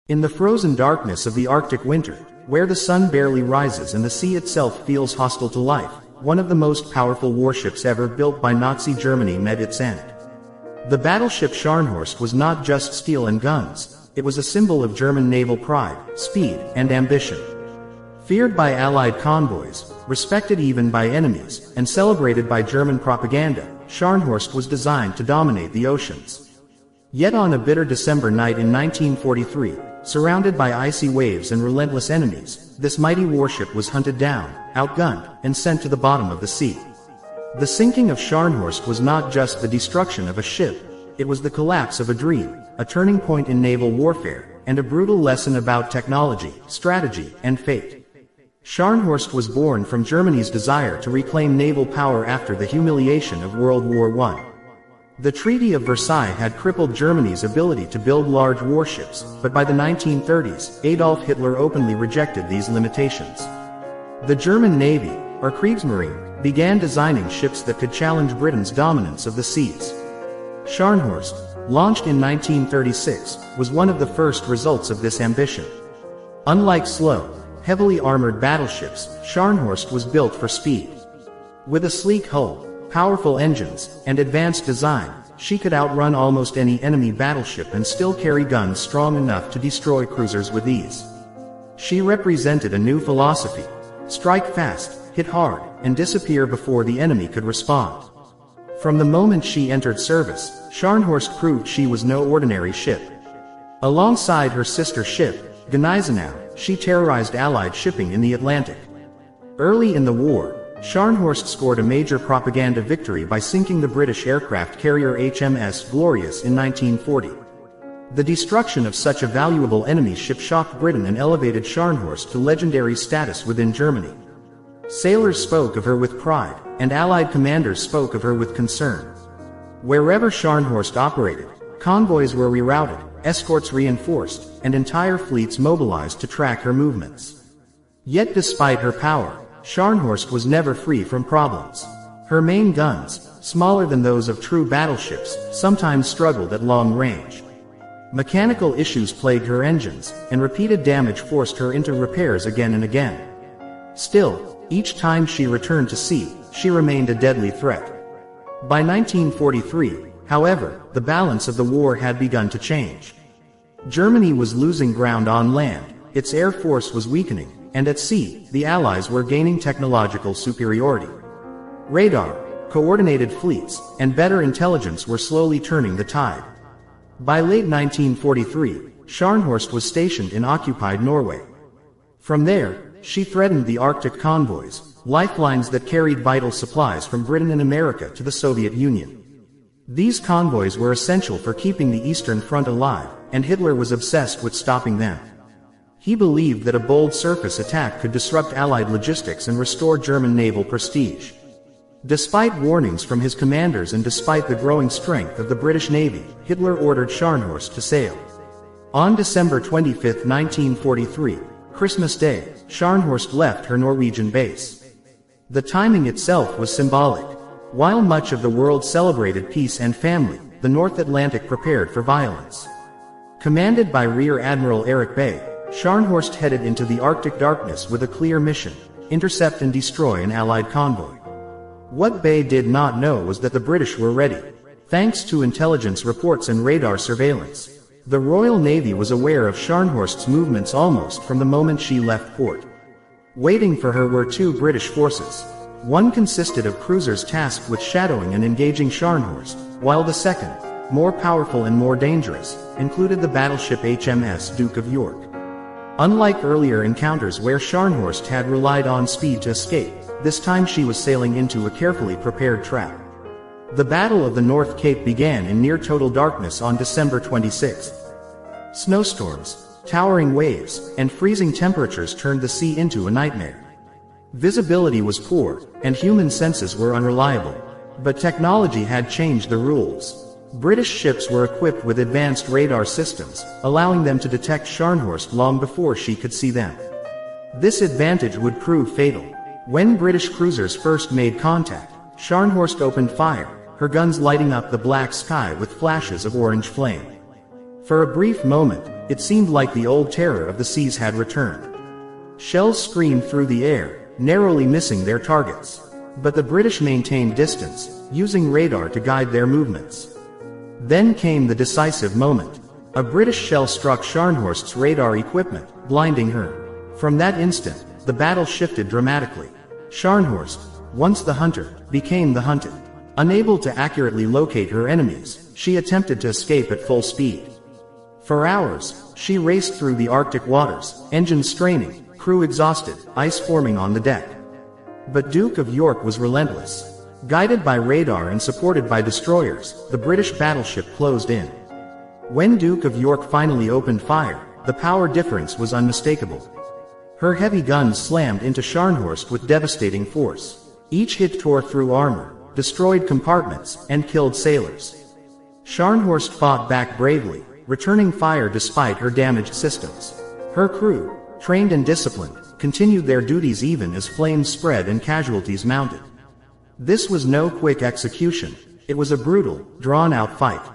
In the frozen darkness of the Arctic winter, where the sun barely rises and the sea itself feels hostile to life, one of the most powerful warships ever built by Nazi Germany met its end. The battleship Scharnhorst was not just steel and guns, it was a symbol of German naval pride, speed, and ambition. Feared by Allied convoys, respected even by enemies, and celebrated by German propaganda, Scharnhorst was designed to dominate the oceans. Yet on a bitter December night in 1943, surrounded by icy waves and relentless enemies, this mighty warship was hunted down, outgunned, and sent to the bottom of the sea. The sinking of Scharnhorst was not just the destruction of a ship, it was the collapse of a dream, a turning point in naval warfare, and a brutal lesson about technology, strategy, and fate. Scharnhorst was born from Germany's desire to reclaim naval power after the humiliation of World War I. The Treaty of Versailles had crippled Germany's ability to build large warships, but by the 1930s, Adolf Hitler openly rejected these limitations. The German Navy, or Kriegsmarine, began designing ships that could challenge Britain's dominance of the seas. Scharnhorst, launched in 1936, was one of the first results of this ambition. Unlike slow, heavily armored battleships, Scharnhorst was built for speed. With a sleek hull, powerful engines, and advanced design, she could outrun almost any enemy battleship and still carry guns strong enough to destroy cruisers with ease. She represented a new philosophy: strike fast, hit hard, and disappear before the enemy could respond. From the moment she entered service, Scharnhorst proved she was no ordinary ship. Alongside her sister ship, Gneisenau, she terrorized Allied shipping in the Atlantic. Early in the war, Scharnhorst scored a major propaganda victory by sinking the British aircraft carrier HMS Glorious in 1940. The destruction of such a valuable enemy ship shocked Britain and elevated Scharnhorst to legendary status within Germany. Sailors spoke of her with pride, and Allied commanders spoke of her with concern. Wherever Scharnhorst operated, convoys were rerouted, escorts reinforced, and entire fleets mobilized to track her movements. Yet despite her power, Scharnhorst was never free from problems. Her main guns, smaller than those of true battleships, sometimes struggled at long range. Mechanical issues plagued her engines, and repeated damage forced her into repairs again and again. Still, each time she returned to sea, she remained a deadly threat. By 1943, however, the balance of the war had begun to change. Germany was losing ground on land, its air force was weakening, and at sea, the Allies were gaining technological superiority. Radar, coordinated fleets, and better intelligence were slowly turning the tide. By late 1943, Scharnhorst was stationed in occupied Norway. From there, she threatened the Arctic convoys, lifelines that carried vital supplies from Britain and America to the Soviet Union. These convoys were essential for keeping the Eastern Front alive, and Hitler was obsessed with stopping them. He believed that a bold surface attack could disrupt Allied logistics and restore German naval prestige. Despite warnings from his commanders and despite the growing strength of the British Navy, Hitler ordered Scharnhorst to sail. On December 25, 1943, Christmas Day, Scharnhorst left her Norwegian base. The timing itself was symbolic. While much of the world celebrated peace and family, the North Atlantic prepared for violence. Commanded by Rear Admiral Eric Bay, Scharnhorst headed into the Arctic darkness with a clear mission: intercept and destroy an Allied convoy. What Bay did not know was that the British were ready. Thanks to intelligence reports and radar surveillance, the Royal Navy was aware of Scharnhorst's movements almost from the moment she left port. Waiting for her were two British forces. One consisted of cruisers tasked with shadowing and engaging Scharnhorst, while the second, more powerful and more dangerous, included the battleship HMS Duke of York. Unlike earlier encounters where Scharnhorst had relied on speed to escape, this time she was sailing into a carefully prepared trap. The Battle of the North Cape began in near-total darkness on December 26. Snowstorms, towering waves, and freezing temperatures turned the sea into a nightmare. Visibility was poor, and human senses were unreliable. But technology had changed the rules. British ships were equipped with advanced radar systems, allowing them to detect Scharnhorst long before she could see them. This advantage would prove fatal. When British cruisers first made contact, Scharnhorst opened fire, her guns lighting up the black sky with flashes of orange flame. For a brief moment, it seemed like the old terror of the seas had returned. Shells screamed through the air, narrowly missing their targets. But the British maintained distance, using radar to guide their movements. Then came the decisive moment. A British shell struck Scharnhorst's radar equipment, blinding her. From that instant, the battle shifted dramatically. Scharnhorst, once the hunter, became the hunted. Unable to accurately locate her enemies, she attempted to escape at full speed. For hours, she raced through the Arctic waters, engines straining, crew exhausted, ice forming on the deck. But Duke of York was relentless. Guided by radar and supported by destroyers, the British battleship closed in. When Duke of York finally opened fire, the power difference was unmistakable. Her heavy guns slammed into Scharnhorst with devastating force. Each hit tore through armor, destroyed compartments, and killed sailors. Scharnhorst fought back bravely, returning fire despite her damaged systems. Her crew, trained and disciplined, continued their duties even as flames spread and casualties mounted. This was no quick execution. It was a brutal, drawn-out fight.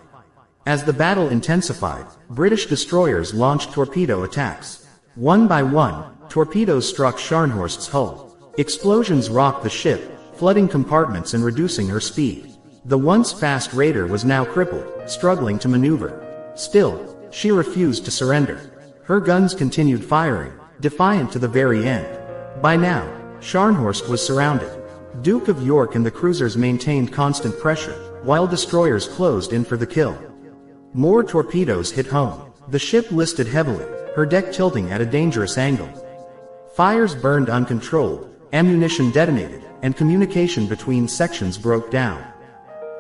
As the battle intensified, British destroyers launched torpedo attacks. One by one, torpedoes struck Scharnhorst's hull. Explosions rocked the ship, flooding compartments and reducing her speed. The once fast raider was now crippled, struggling to maneuver. Still, she refused to surrender. Her guns continued firing, defiant to the very end. By now, Scharnhorst was surrounded. Duke of York and the cruisers maintained constant pressure, while destroyers closed in for the kill. More torpedoes hit home. The ship listed heavily, her deck tilting at a dangerous angle. Fires burned uncontrolled, ammunition detonated, and communication between sections broke down.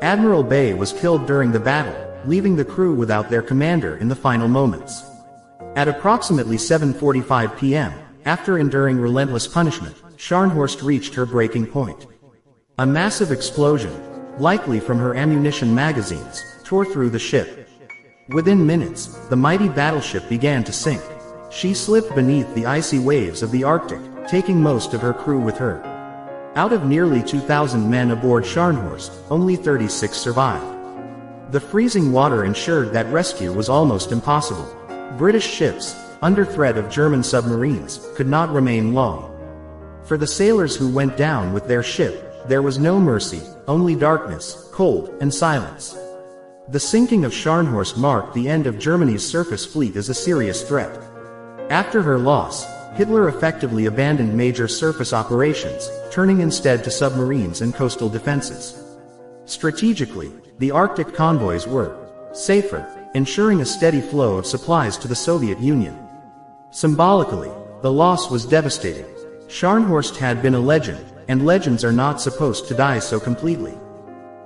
Admiral Bay was killed during the battle, leaving the crew without their commander in the final moments. At approximately 7:45 p.m., after enduring relentless punishment, Scharnhorst reached her breaking point. A massive explosion, likely from her ammunition magazines, tore through the ship. Within minutes, the mighty battleship began to sink. She slipped beneath the icy waves of the Arctic, taking most of her crew with her. Out of nearly 2,000 men aboard Scharnhorst, only 36 survived. The freezing water ensured that rescue was almost impossible. British ships, under threat of German submarines, could not remain long. For the sailors who went down with their ship, there was no mercy, only darkness, cold, and silence. The sinking of Scharnhorst marked the end of Germany's surface fleet as a serious threat. After her loss, Hitler effectively abandoned major surface operations, turning instead to submarines and coastal defenses. Strategically, the Arctic convoys were safer, ensuring a steady flow of supplies to the Soviet Union. Symbolically, the loss was devastating. Scharnhorst had been a legend, and legends are not supposed to die so completely.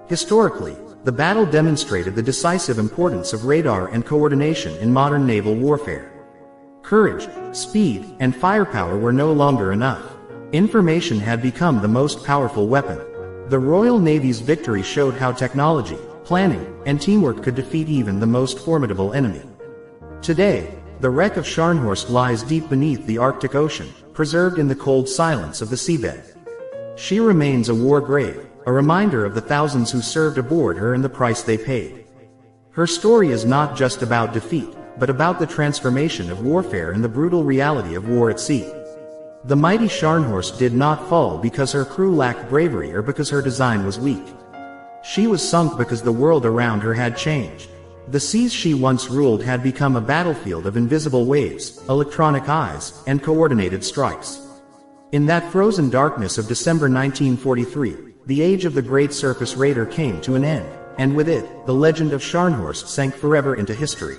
Historically, the battle demonstrated the decisive importance of radar and coordination in modern naval warfare. Courage, speed, and firepower were no longer enough. Information had become the most powerful weapon. The Royal Navy's victory showed how technology, planning, and teamwork could defeat even the most formidable enemy. Today, the wreck of Scharnhorst lies deep beneath the Arctic Ocean, preserved in the cold silence of the seabed. She remains a war grave, a reminder of the thousands who served aboard her and the price they paid. Her story is not just about defeat, but about the transformation of warfare and the brutal reality of war at sea. The mighty Scharnhorst did not fall because her crew lacked bravery or because her design was weak. She was sunk because the world around her had changed. The seas she once ruled had become a battlefield of invisible waves, electronic eyes, and coordinated strikes. In that frozen darkness of December 1943, the age of the great surface raider came to an end, and with it, the legend of Scharnhorst sank forever into history.